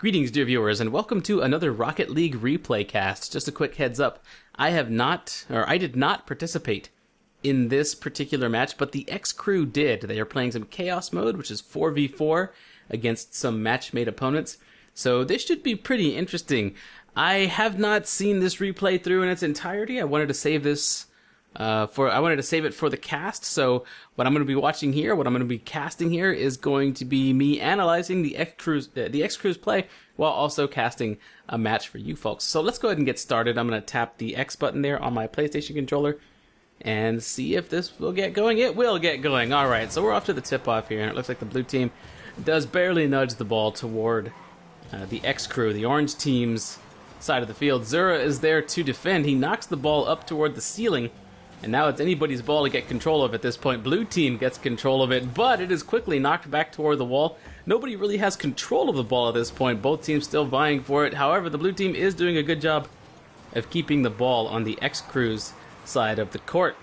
Greetings, dear viewers, and welcome to another Rocket League replay cast. Just a quick heads up, I did not participate in this particular match, but the X Crew did. They are playing some Chaos Mode, which is 4v4 against some match-made opponents. So this should be pretty interesting. I have not seen this replay through in its entirety. I wanted to save this for the cast. So what I'm going to be watching here, what I'm going to be casting here, is going to be me analyzing the X Crew's play while also casting a match for you folks. So let's go ahead and get started. I'm going to tap the X button there on my PlayStation controller and see if this will get going. It will get going. All right, so we're off to the tip-off here, and it looks like the blue team does barely nudge the ball toward the X Crew, the orange team's side of the field. Zura is there to defend. He knocks the ball up toward the ceiling, and now it's anybody's ball to get control of at this point. Blue team gets control of it, but it is quickly knocked back toward the wall. Nobody really has control of the ball at this point. Both teams still vying for it. However, the blue team is doing a good job of keeping the ball on the X Crew's side of the court.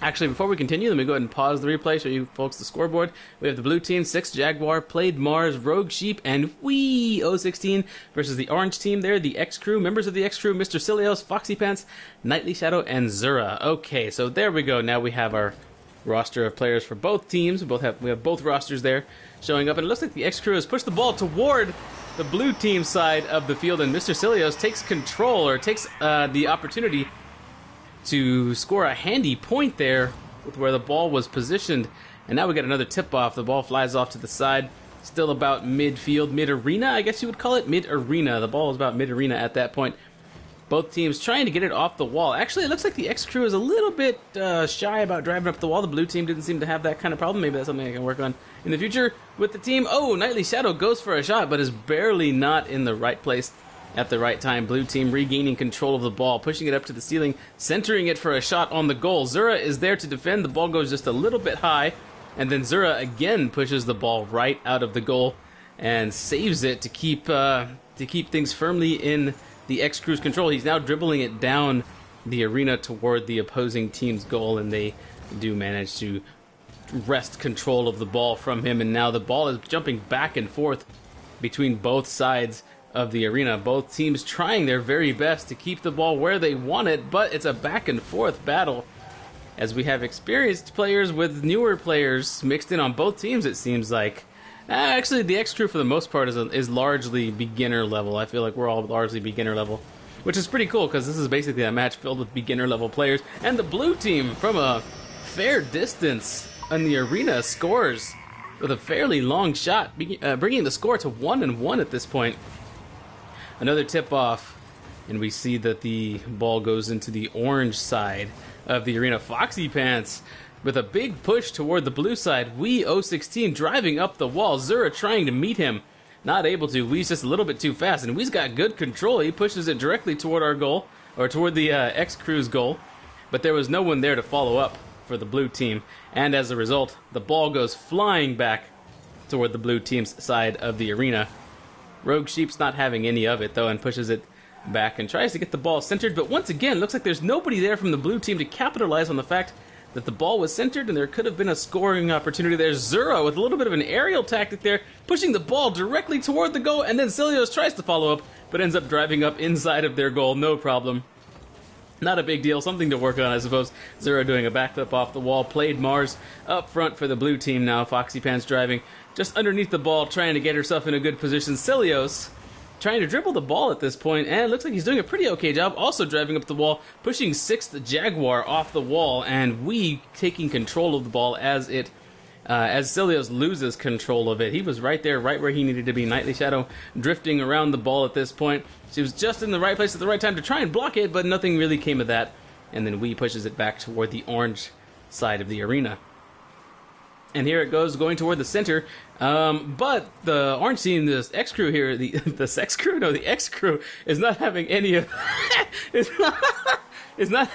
Actually, before we continue, let me go ahead and pause the replay, show you folks the scoreboard. We have the blue team, 6 Jaguar, Played Mars, Rogue Sheep, and Wee 016 versus the orange team there, the X Crew, members of the X Crew, Mr. Cilios, Foxy Pants, Nightly Shadow, and Zura. Okay, so there we go. Now we have our roster of players for both teams. We have both rosters there showing up, and it looks like the X Crew has pushed the ball toward the blue team side of the field, and Mr. Cilios takes control, or takes the opportunity to score a handy point there with where the ball was positioned. And now we got another tip-off. The ball flies off to the side. Still about midfield, mid-arena, I guess you would call it. Mid-arena. The ball was about mid-arena at that point. Both teams trying to get it off the wall. Actually, it looks like the X Crew is a little bit shy about driving up the wall. The blue team didn't seem to have that kind of problem. Maybe that's something I can work on in the future with the team. Oh, Nightly Shadow goes for a shot, but is barely not in the right place at the right time. Blue team regaining control of the ball, pushing it up to the ceiling, centering it for a shot on the goal. Zura is there to defend. The ball goes just a little bit high, and then Zura again pushes the ball right out of the goal and saves it to keep things firmly in the X Crew's control. He's now dribbling it down the arena toward the opposing team's goal, and they do manage to wrest control of the ball from him, and now the ball is jumping back and forth between both sides of the arena. Both teams trying their very best to keep the ball where they want it, but it's a back and forth battle, as we have experienced players with newer players mixed in on both teams, it seems like. Actually, the X Crew for the most part is largely beginner level. I feel like we're all largely beginner level, which is pretty cool because this is basically a match filled with beginner level players. And the blue team, from a fair distance in the arena, scores with a fairly long shot, bringing the score to 1-1 at this point. Another tip-off, and we see that the ball goes into the orange side of the arena. Foxy Pants with a big push toward the blue side. Wee 016 driving up the wall. Zura trying to meet him. Not able to. Wee's just a little bit too fast, and Wee's got good control. He pushes it directly toward our goal, or toward the X Crew's goal, but there was no one there to follow up for the blue team, and as a result, the ball goes flying back toward the blue team's side of the arena. Rogue Sheep's not having any of it, though, and pushes it back and tries to get the ball centered. But once again, looks like there's nobody there from the blue team to capitalize on the fact that the ball was centered and there could have been a scoring opportunity. There's Zura with a little bit of an aerial tactic there, pushing the ball directly toward the goal, and then Cilios tries to follow up, but ends up driving up inside of their goal. No problem. Not a big deal. Something to work on, I suppose. Zura doing a backflip off the wall. Played Mars up front for the blue team now. Foxy Pants driving just underneath the ball, trying to get herself in a good position. Cilios trying to dribble the ball at this point, and it looks like he's doing a pretty okay job. Also driving up the wall, pushing 6th Jaguar off the wall, and Wee taking control of the ball as Cilios loses control of it. He was right there, right where he needed to be. Nightly Shadow drifting around the ball at this point. She was just in the right place at the right time to try and block it, but nothing really came of that. And then Wee pushes it back toward the orange side of the arena. And here it goes, going toward the center. But the orange team, this X Crew here, the Sex Crew? No, the X Crew is not having any of is not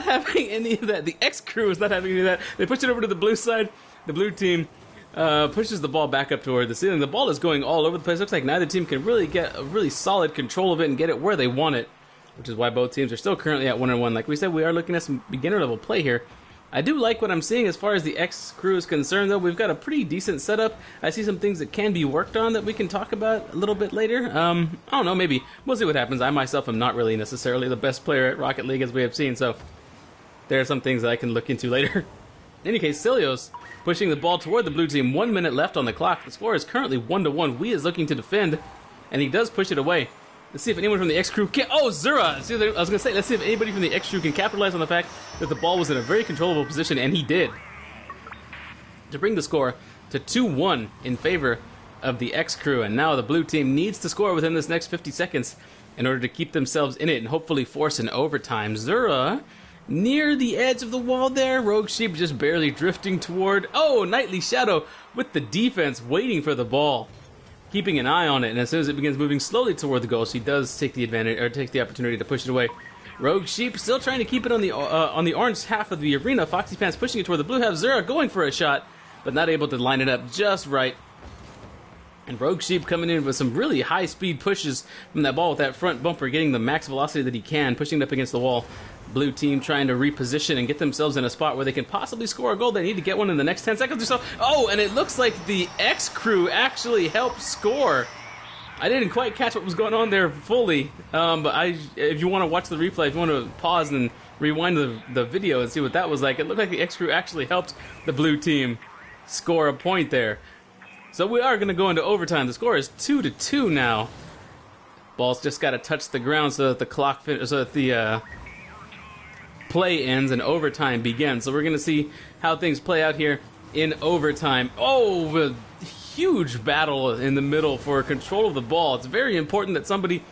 having any of that. The X Crew is not having any of that. They push it over to the blue side. The blue team pushes the ball back up toward the ceiling. The ball is going all over the place. Looks like neither team can really get a really solid control of it and get it where they want it, which is why both teams are still currently at 1-1. Like we said, we are looking at some beginner level play here. I do like what I'm seeing as far as the X crew is concerned, though. We've got a pretty decent setup. I see some things that can be worked on that we can talk about a little bit later. I don't know, maybe. We'll see what happens. I myself am not really necessarily the best player at Rocket League, as we have seen, so there are some things that I can look into later. In any case, Cilios pushing the ball toward the blue team. 1 minute left on the clock. The score is currently 1-1. Wee is looking to defend, and he does push it away. Let's see if anyone from the X crew can... Oh, Zura! I was going to say, let's see if anybody from the X crew can capitalize on the fact that the ball was in a very controllable position, and he did. To bring the score to 2-1 in favor of the X crew, and now the blue team needs to score within this next 50 seconds in order to keep themselves in it and hopefully force an overtime. Zura near the edge of the wall there. Rogue Sheep just barely drifting toward... Oh, Nightly Shadow with the defense waiting for the ball, keeping an eye on it, and as soon as it begins moving slowly toward the goal, she does take the advantage, or take the opportunity to push it away. Rogue Sheep still trying to keep it on the orange half of the arena. Foxy Pants pushing it toward the blue half. Zura going for a shot, but not able to line it up just right. And Rogue Sheep coming in with some really high-speed pushes from that ball with that front bumper, getting the max velocity that he can, pushing it up against the wall. Blue team trying to reposition and get themselves in a spot where they can possibly score a goal. They need to get one in the next 10 seconds or so. Oh, and it looks like the X crew actually helped score. I didn't quite catch what was going on there fully, but if you want to watch the replay, if you want to pause and rewind the video and see what that was like, it looked like the X crew actually helped the blue team score a point there. So we are going to go into overtime. The score is 2-2 now. Ball's just got to touch the ground so that the clock so that the play ends and overtime begins. So we're going to see how things play out here in overtime. Oh, a huge battle in the middle for control of the ball. It's very important that somebody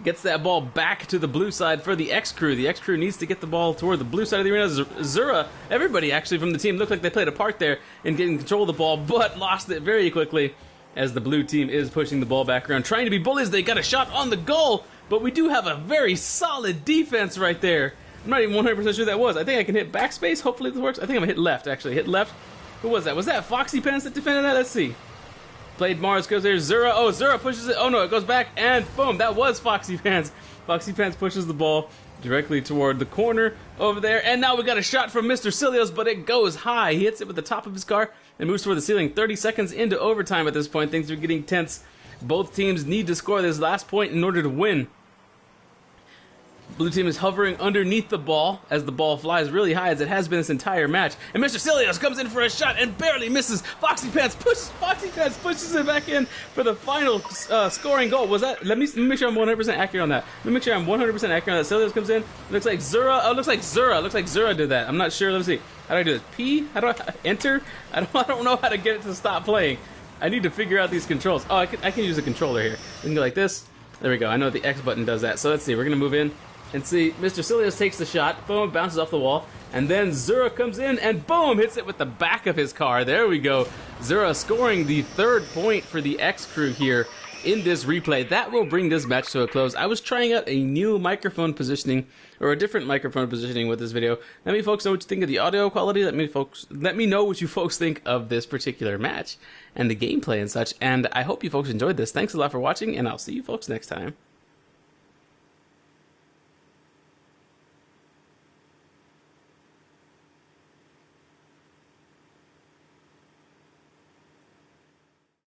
gets that ball back to the blue side for the X crew. The X crew needs to get the ball toward the blue side of the arena. Zura, everybody actually from the team looked like they played a part there in getting control of the ball, but lost it very quickly as the blue team is pushing the ball back around, trying to be bullies. They got a shot on the goal, but we do have a very solid defense right there. I'm not even 100% sure that was. I think I can hit backspace. Hopefully this works. I think I'm going to hit left, actually. Hit left. Who was that? Was that Foxy Pants that defended that? Let's see. Played Mars, goes there. Zura. Oh, Zura pushes it. Oh, no, it goes back. And boom, that was Foxy Pants. Foxy Pants pushes the ball directly toward the corner over there. And now we got a shot from Mr. Cilios, but it goes high. He hits it with the top of his car and moves toward the ceiling. 30 seconds into overtime at this point. Things are getting tense. Both teams need to score this last point in order to win. Blue team is hovering underneath the ball as the ball flies really high, as it has been this entire match. And Mr. Cilios comes in for a shot and barely misses. Foxy Pants pushes it back in for the final scoring goal. Was that? Let me make sure I'm 100% accurate on that. Let me make sure I'm 100% accurate on that. Cilios comes in. Looks like Zura. Oh, looks like Zura did that. I'm not sure. Let me see. How do I do this? P? How do I enter? I don't know how to get it to stop playing. I need to figure out these controls. Oh, I can use a controller here. We can go like this. There we go. I know the X button does that. So let's see. We're gonna move in. And see, Mr. Cilios takes the shot, boom, bounces off the wall, and then Zura comes in and boom, hits it with the back of his car. There we go. Zura scoring the third point for the X crew here in this replay. That will bring this match to a close. I was trying out a new microphone positioning, or a different microphone positioning with this video. Let me folks know what you think of the audio quality. Let me know what you folks think of this particular match and the gameplay and such. And I hope you folks enjoyed this. Thanks a lot for watching, and I'll see you folks next time.